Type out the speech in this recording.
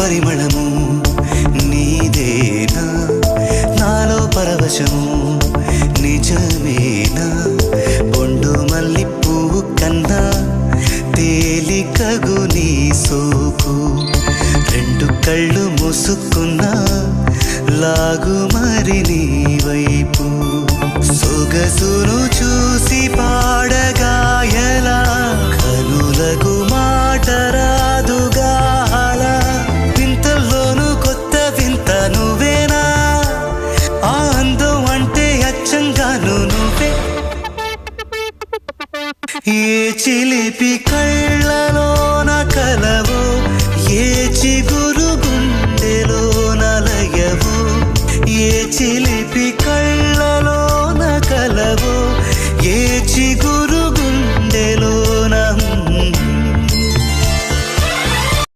పరిమళము నీదేనా నాలో పరవశము నిజమేనా బొండు మల్లి పువ్వు కన్నా తేలికగు నీ సోకు రెండు కళ్ళు మూసుకున్నా లాగు మరి నీ వైపు సొగసును చూసి పాడగాయలా కనులకు మాట రాదుగా అలా వింతల్లోనూ కొత్త వింత నువ్వేనా ఆ అందం అంటే అచ్చంగాను నువ్వే ఏ చిలిపి కళ్ళలోన కలవో ఏ చిగురు గుండెలో నలయవో ఏ చిలి